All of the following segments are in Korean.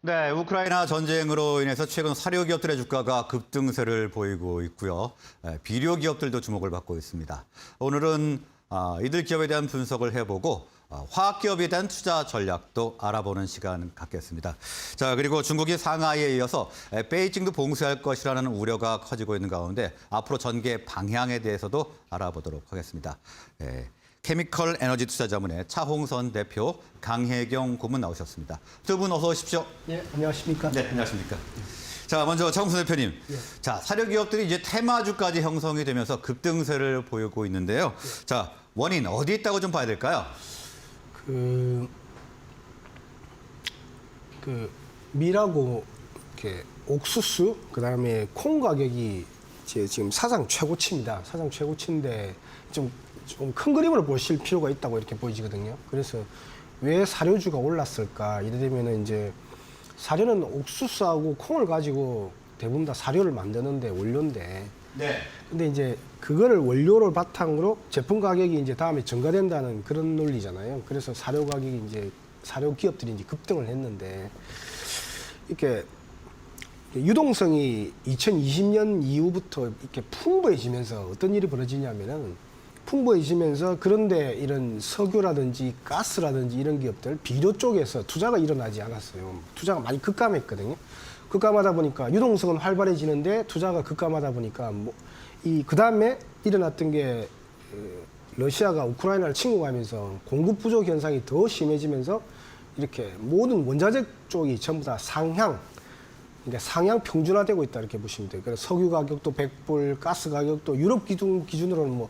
네, 우크라이나 전쟁으로 인해서 최근 사료 기업들의 주가가 급등세를 보이고 있고요. 비료 기업들도 주목을 받고 있습니다. 오늘은 이들 기업에 대한 분석을 해보고 화학 기업에 대한 투자 전략도 알아보는 시간 갖겠습니다. 자, 그리고 중국이 상하이에 이어서 베이징도 봉쇄할 것이라는 우려가 커지고 있는 가운데 앞으로 전개 방향에 대해서도 알아보도록 하겠습니다. 케미컬 에너지 투자자문의 차홍선 대표, 강혜경 고문 나오셨습니다. 두 분 어서 오십시오. 네, 안녕하십니까? 네, 안녕하십니까? 자, 먼저 차홍선 대표님. 자, 사료 기업들이 이제 테마주까지 형성이 되면서 급등세를 보이고 있는데요. 자, 원인 어디 있다고 좀 봐야 될까요? 밀하고 이렇게 옥수수, 그다음에 콩 가격이 지금 사상 최고치입니다. 사상 최고치인데 좀 큰 그림으로 보실 필요가 있다고 이렇게 보이거든요. 그래서 왜 사료주가 올랐을까? 이래 되면은 이제 사료는 옥수수하고 콩을 가지고 대부분 다 사료를 만드는데 원료인데. 네. 근데 이제 그거를 원료를 바탕으로 제품 가격이 이제 다음에 증가된다는 그런 논리잖아요. 그래서 사료 가격이 이제 사료 기업들이 이제 급등을 했는데 이렇게 유동성이 2020년 이후부터 이렇게 풍부해지면서 어떤 일이 벌어지냐면은 풍부해지면서 그런데 이런 석유라든지 가스라든지 이런 기업들 비료 쪽에서 투자가 일어나지 않았어요. 투자가 많이 급감했거든요. 급감하다 보니까 유동성은 활발해지는데 투자가 급감하다 보니까 그 다음에 일어났던 게 러시아가 우크라이나를 침공하면서 공급 부족 현상이 더 심해지면서 이렇게 모든 원자재 쪽이 전부 다 상향, 그러니까 상향 평준화되고 있다 이렇게 보시면 돼요. 그래서 석유 가격도 100불, 가스 가격도 유럽 기준으로는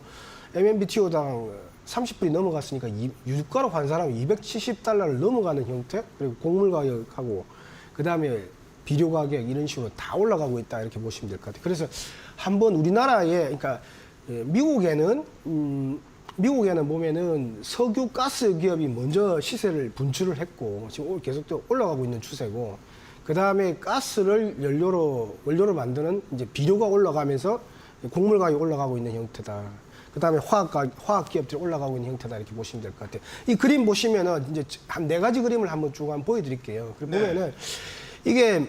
MMBTU당 30불이 넘어갔으니까 유가로 환산하면 270달러를 넘어가는 형태, 그리고 곡물 가격하고 그다음에 비료 가격 이런 식으로 다 올라가고 있다 이렇게 보시면 될 것 같아요. 그래서 한번 우리나라에 그러니까 미국에는 보면은 석유 가스 기업이 먼저 시세를 분출을 했고 지금 계속 올라가고 있는 추세고, 그다음에 가스를 원료로 만드는 이제 비료가 올라가면서 곡물 가격이 올라가고 있는 형태다. 그다음에 화학 기업들이 올라가고 있는 형태다 이렇게 보시면 될 것 같아요. 이 그림 보시면은 이제 한 4가지 그림을 한번 쭉 보여드릴게요. 보면은 이게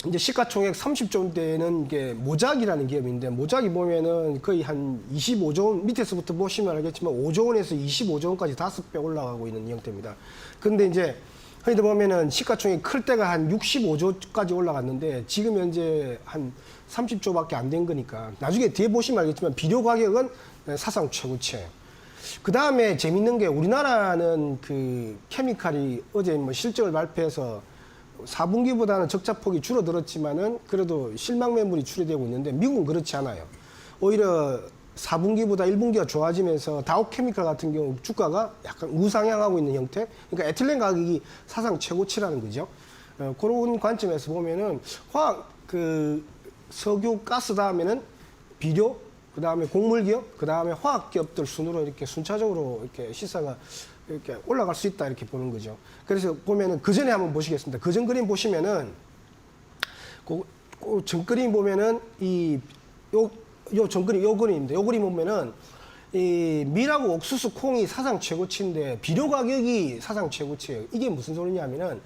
이제 시가총액 30조 대는 이게 모작이라는 기업인데, 모작이 보면은 거의 한 25조 원, 밑에서부터 보시면 알겠지만 5조 원에서 25조 원까지 5배 올라가고 있는 형태입니다. 근데 이제 흔히들 보면은 시가총액이 클 때가 한 65조까지 올라갔는데 지금 현재 한 30조밖에 안 된 거니까 나중에 뒤에 보시면 알겠지만 비료 가격은 사상 최고치예요. 그 다음에 재밌는 게 우리나라는 그 케미칼이 어제 실적을 발표해서 4분기보다는 적자폭이 줄어들었지만은 그래도 실망 매물이 출회되고 있는데 미국은 그렇지 않아요. 오히려 4분기보다 1분기가 좋아지면서 다우케미칼 같은 경우 주가가 약간 우상향하고 있는 형태. 그러니까 에틸렌 가격이 사상 최고치라는 거죠. 그런 관점에서 보면은 석유, 가스 다음에는 비료, 그 다음에 곡물 기업, 그 다음에 화학 기업들 순으로 이렇게 순차적으로 이렇게 시세가 이렇게 올라갈 수 있다 이렇게 보는 거죠. 그래서 보면은 그 전에 한번 보시겠습니다. 그 전 그림 보시면은 전 그림 보면은 요 그림인데 요 그림 보면은 이 밀하고 옥수수, 콩이 사상 최고치인데 비료 가격이 사상 최고치예요. 이게 무슨 소리냐면은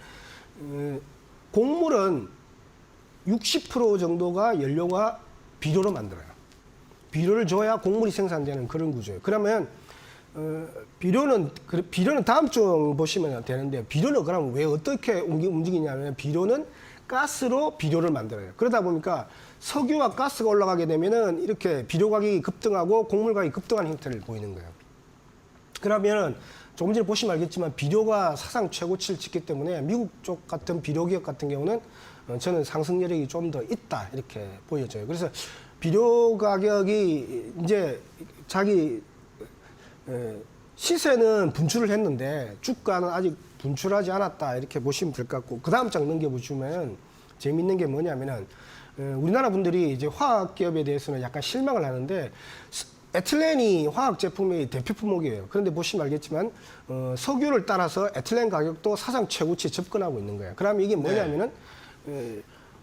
곡물은 60% 정도가 연료가 비료로 만들어요. 비료를 줘야 곡물이 생산되는 그런 구조예요. 그러면 비료는 다음 주 보시면 되는데, 비료는 그럼 왜 어떻게 움직이냐면 비료는 가스로 비료를 만들어요. 그러다 보니까 석유와 가스가 올라가게 되면은 이렇게 비료 가격이 급등하고 곡물 가격이 급등하는 형태를 보이는 거예요. 그러면은 조금 전에 보시면 알겠지만 비료가 사상 최고치를 찍기 때문에 미국 쪽 같은 비료 기업 같은 경우는 저는 상승 여력이 좀 더 있다 이렇게 보여져요. 그래서 비료 가격이 이제 자기 시세는 분출을 했는데 주가는 아직 분출하지 않았다 이렇게 보시면 될 것 같고, 그 다음 장 넘겨보시면 재밌는 게 뭐냐면은 우리나라 분들이 이제 화학 기업에 대해서는 약간 실망을 하는데 에틸렌이 화학 제품의 대표 품목이에요. 그런데 보시면 알겠지만 석유를 따라서 에틸렌 가격도 사상 최고치에 접근하고 있는 거예요. 그러면 이게 뭐냐면은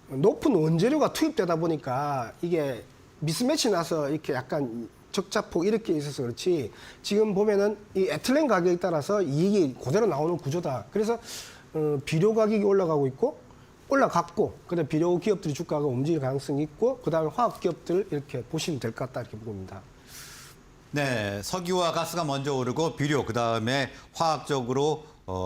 높은 원재료가 투입되다 보니까 이게 미스매치 나서 이렇게 약간 적자폭 이렇게 있어서 그렇지, 지금 보면은 이 에틸렌 가격에 따라서 이익이 그대로 나오는 구조다. 그래서 비료 가격이 올라가고 있고 올라갔고 그다음에 비료 기업들이 주가가 움직일 가능성이 있고 그다음에 화학 기업들 이렇게 보시면 될 것 같다 이렇게 봅니다. 네, 석유와 가스가 먼저 오르고 비료 그다음에 화학적으로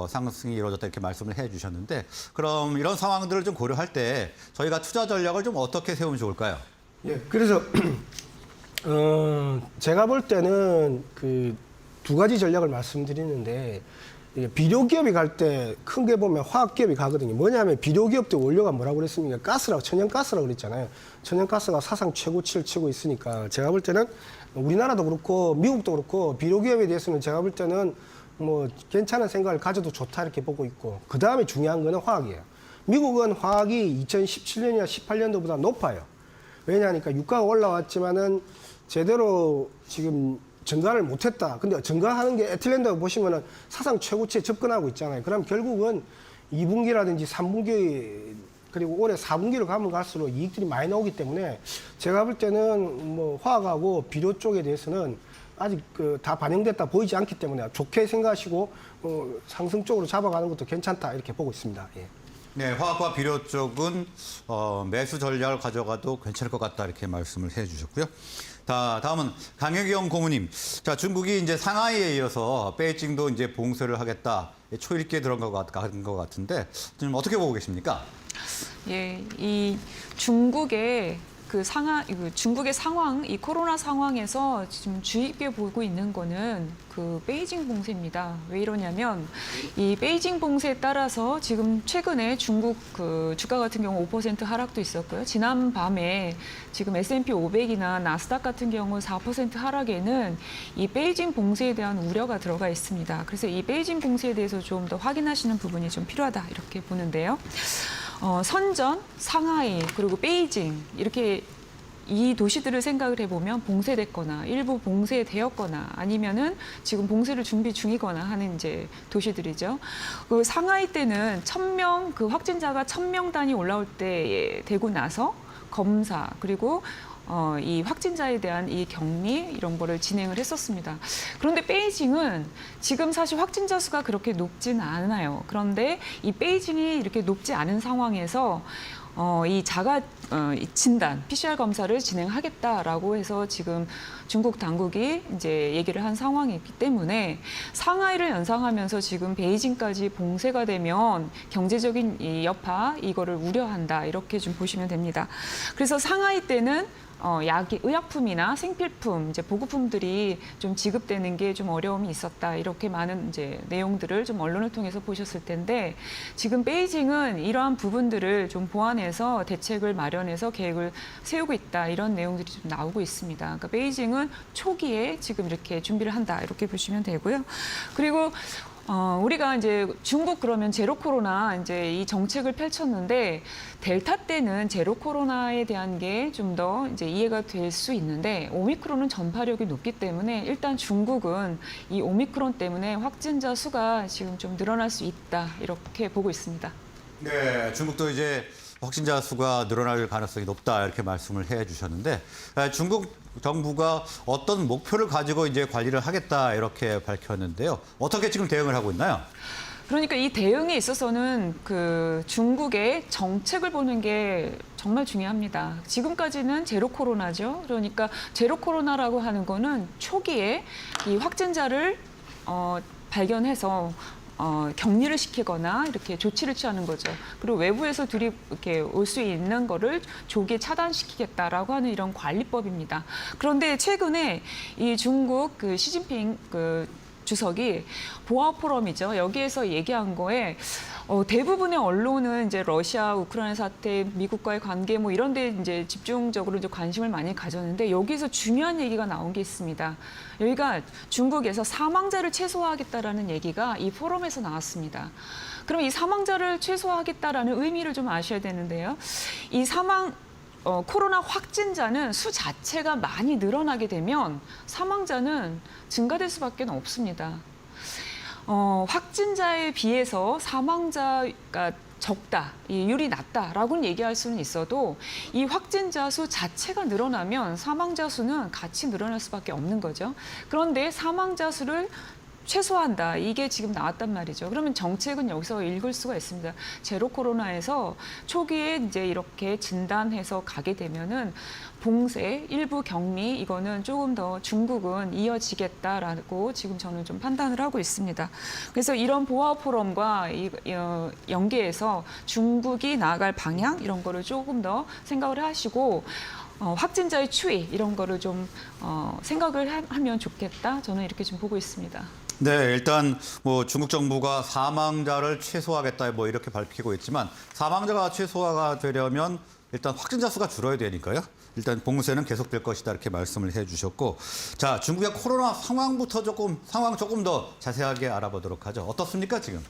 상승이 이루어졌다 이렇게 말씀을 해주셨는데 그럼 이런 상황들을 좀 고려할 때 저희가 투자 전략을 좀 어떻게 세우면 좋을까요? 예, 그래서 제가 볼 때는 그 두 가지 전략을 말씀드리는데 이게 비료 기업이 갈 때 큰 게 보면 화학 기업이 가거든요. 뭐냐면 비료 기업들 원료가 뭐라고 그랬습니까? 가스라고 천연가스라고 그랬잖아요. 천연가스가 사상 최고치를 치고 있으니까 제가 볼 때는 우리나라도 그렇고 미국도 그렇고 비료 기업에 대해서는 제가 볼 때는 뭐 괜찮은 생각을 가져도 좋다 이렇게 보고 있고 그 다음에 중요한 거는 화학이에요. 미국은 화학이 2017년이나 18년도보다 높아요. 왜냐하니까 유가가 올라왔지만은 제대로 지금 증가를 못했다. 근데 증가하는 게 에틸렌드 보시면은 사상 최고치에 접근하고 있잖아요. 그럼 결국은 2분기라든지 3분기 그리고 올해 4분기로 가면 갈수록 이익들이 많이 나오기 때문에 제가 볼 때는 뭐 화학하고 비료 쪽에 대해서는 아직 다 반영됐다 보이지 않기 때문에 좋게 생각하시고 상승 쪽으로 잡아가는 것도 괜찮다 이렇게 보고 있습니다. 예. 네, 화학과 비료 쪽은 매수 전략을 가져가도 괜찮을 것 같다 이렇게 말씀을 해주셨고요. 다음은 강혜경 고모님. 자, 중국이 이제 상하이에 이어서 베이징도 이제 봉쇄를 하겠다. 초읽기에 들어간 것 같은데 좀 어떻게 보고 계십니까? 예, 이 중국의 중국의 상황, 이 코로나 상황에서 지금 주의 깊게 보고 있는 거는 그 베이징 봉쇄입니다. 왜 이러냐면 이 베이징 봉쇄에 따라서 지금 최근에 중국 그 주가 같은 경우 5% 하락도 있었고요. 지난 밤에 지금 S&P 500이나 나스닥 같은 경우 4% 하락에는 이 베이징 봉쇄에 대한 우려가 들어가 있습니다. 그래서 이 베이징 봉쇄에 대해서 좀 더 확인하시는 부분이 좀 필요하다 이렇게 보는데요. 선전, 상하이, 그리고 베이징 이렇게 이 도시들을 생각을 해보면 봉쇄됐거나 일부 봉쇄되었거나 아니면은 지금 봉쇄를 준비 중이거나 하는 이제 도시들이죠. 그 상하이 때는 1,000명 그 확진자가 1,000명 단위 올라올 때 되고 나서 검사 그리고 이 확진자에 대한 이 격리 이런 거를 진행을 했었습니다. 그런데 베이징은 지금 사실 확진자 수가 그렇게 높지는 않아요. 그런데 이 베이징이 이렇게 높지 않은 상황에서 이 자가 진단, PCR 검사를 진행하겠다라고 해서 지금 중국 당국이 이제 얘기를 한 상황이기 때문에 상하이를 연상하면서 지금 베이징까지 봉쇄가 되면 경제적인 이 여파 이거를 우려한다 이렇게 좀 보시면 됩니다. 그래서 상하이 때는 의약품이나 생필품, 이제 보급품들이 좀 지급되는 게 좀 어려움이 있었다. 이렇게 많은 이제 내용들을 좀 언론을 통해서 보셨을 텐데 지금 베이징은 이러한 부분들을 좀 보완해서 대책을 마련해서 계획을 세우고 있다. 이런 내용들이 좀 나오고 있습니다. 그러니까 베이징은 초기에 지금 이렇게 준비를 한다. 이렇게 보시면 되고요. 그리고 우리가 이제 중국 그러면 제로 코로나 이제 이 정책을 펼쳤는데 델타 때는 제로 코로나에 대한 게 좀 더 이제 이해가 될 수 있는데 오미크론은 전파력이 높기 때문에 일단 중국은 이 오미크론 때문에 확진자 수가 지금 좀 늘어날 수 있다 이렇게 보고 있습니다. 네, 중국도 이제 확진자 수가 늘어날 가능성이 높다 이렇게 말씀을 해주셨는데 중국 정부가 어떤 목표를 가지고 이제 관리를 하겠다 이렇게 밝혔는데요. 어떻게 지금 대응을 하고 있나요? 그러니까 이 대응에 있어서는 그 중국의 정책을 보는 게 정말 중요합니다. 지금까지는 제로 코로나죠. 그러니까 제로 코로나라고 하는 거는 초기에 이 확진자를 발견해서 격리를 시키거나 이렇게 조치를 취하는 거죠. 그리고 외부에서 이렇게 올 수 있는 거를 조기에 차단시키겠다라고 하는 이런 관리법입니다. 그런데 최근에 이 중국 그 시진핑 주석이 보아 포럼이죠. 여기에서 얘기한 거에 대부분의 언론은 이제 러시아, 우크라이나 사태, 미국과의 관계 뭐 이런 데 이제 집중적으로 이제 관심을 많이 가졌는데 여기서 중요한 얘기가 나온 게 있습니다. 여기가 중국에서 사망자를 최소화하겠다라는 얘기가 이 포럼에서 나왔습니다. 그럼 이 사망자를 최소화하겠다라는 의미를 좀 아셔야 되는데요. 이 코로나 확진자는 수 자체가 많이 늘어나게 되면 사망자는 증가될 수밖에 없습니다. 확진자에 비해서 사망자가 적다, 이율이 낮다라고는 얘기할 수는 있어도 이 확진자 수 자체가 늘어나면 사망자 수는 같이 늘어날 수밖에 없는 거죠. 그런데 사망자 수를 최소화한다. 이게 지금 나왔단 말이죠. 그러면 정책은 여기서 읽을 수가 있습니다. 제로 코로나에서 초기에 이제 이렇게 진단해서 가게 되면은 봉쇄, 일부 격리 이거는 조금 더 중국은 이어지겠다라고 지금 저는 좀 판단을 하고 있습니다. 그래서 이런 보아 포럼과 연계해서 중국이 나아갈 방향 이런 거를 조금 더 생각을 하시고 확진자의 추이 이런 거를 좀 생각을 하면 좋겠다. 저는 이렇게 좀 보고 있습니다. 네, 일단 뭐 중국 정부가 사망자를 최소화하겠다 뭐 이렇게 밝히고 있지만 사망자가 최소화가 되려면 일단 확진자 수가 줄어야 되니까요. 일단 봉쇄는 계속될 것이다 이렇게 말씀을 해주셨고, 자 중국의 코로나 상황부터 상황 조금 더 자세하게 알아보도록 하죠. 어떻습니까 지금?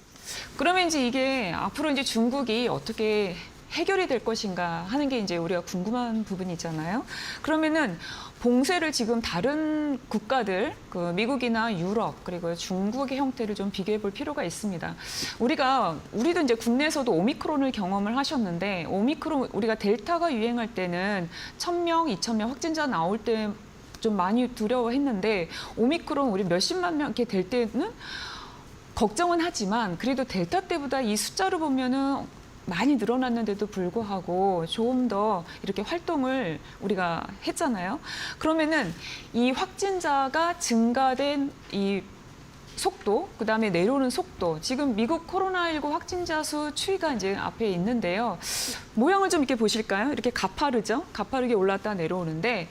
그러면 이제 이게 앞으로 이제 중국이 어떻게 해결이 될 것인가 하는 게 이제 우리가 궁금한 부분이잖아요. 그러면은 봉쇄를 지금 다른 국가들, 그 미국이나 유럽 그리고 중국의 형태를 좀 비교해 볼 필요가 있습니다. 우리도 이제 국내에서도 오미크론을 경험을 하셨는데 오미크론 우리가 델타가 유행할 때는 1,000명, 2,000명 확진자 나올 때 좀 많이 두려워했는데 오미크론 우리 몇십만 명 이렇게 될 때는 걱정은 하지만 그래도 델타 때보다 이 숫자로 보면은 많이 늘어났는데도 불구하고 좀 더 이렇게 활동을 우리가 했잖아요. 그러면은 이 확진자가 증가된 이 속도, 그다음에 내려오는 속도. 지금 미국 코로나19 확진자 수 추이가 이제 앞에 있는데요. 모양을 좀 이렇게 보실까요? 이렇게 가파르죠? 가파르게 올랐다 내려오는데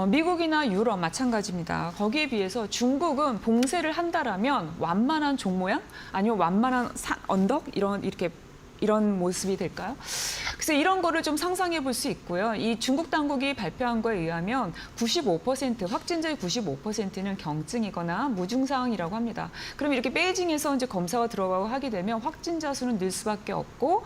미국이나 유럽 마찬가지입니다. 거기에 비해서 중국은 봉쇄를 한다라면 완만한 종 모양 아니면 완만한 언덕 이런 모습이 될까요? 그래서 이런 거를 좀 상상해 볼 수 있고요. 이 중국 당국이 발표한 거에 의하면 95% 확진자의 95%는 경증이거나 무증상이라고 합니다. 그럼 이렇게 베이징에서 이제 검사가 들어가고 하게 되면 확진자 수는 늘 수밖에 없고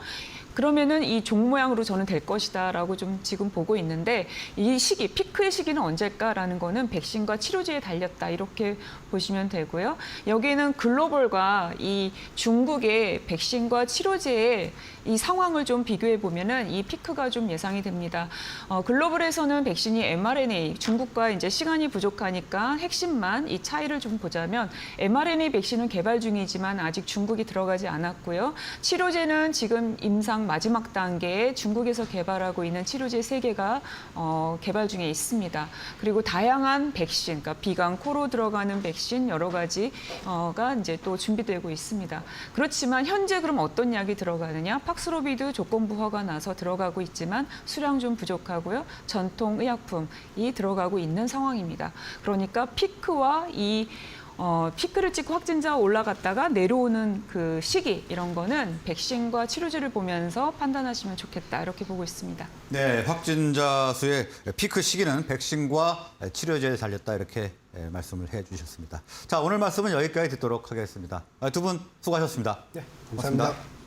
그러면은 이 종 모양으로 저는 될 것이다라고 좀 지금 보고 있는데 이 시기, 피크의 시기는 언제일까라는 거는 백신과 치료제에 달렸다 이렇게 보시면 되고요. 여기에는 글로벌과 이 중국의 백신과 치료제의 이 상황을 좀 비교해 보면은 이 피크가 좀 예상이 됩니다. 글로벌에서는 백신이 mRNA, 중국과 이제 시간이 부족하니까 핵심만 이 차이를 좀 보자면 mRNA 백신은 개발 중이지만 아직 중국이 들어가지 않았고요. 치료제는 지금 임상 마지막 단계에 중국에서 개발하고 있는 치료제 3개가 개발 중에 있습니다. 그리고 다양한 백신, 그러니까 비강, 코로 들어가는 백신 여러 가지가 이제 또 준비되고 있습니다. 그렇지만 현재 그럼 어떤 약이 들어가느냐? 팍스로비드 조건부 허가 나서 들어가고 있지만 수량 좀 부족하고요. 전통 의약품이 들어가고 있는 상황입니다. 그러니까 피크와 피크를 찍고 확진자가 올라갔다가 내려오는 그 시기 이런 거는 백신과 치료제를 보면서 판단하시면 좋겠다 이렇게 보고 있습니다. 네, 확진자 수의 피크 시기는 백신과 치료제에 달렸다 이렇게 말씀을 해주셨습니다. 자, 오늘 말씀은 여기까지 듣도록 하겠습니다. 두 분 수고하셨습니다. 네, 감사합니다. 고맙습니다.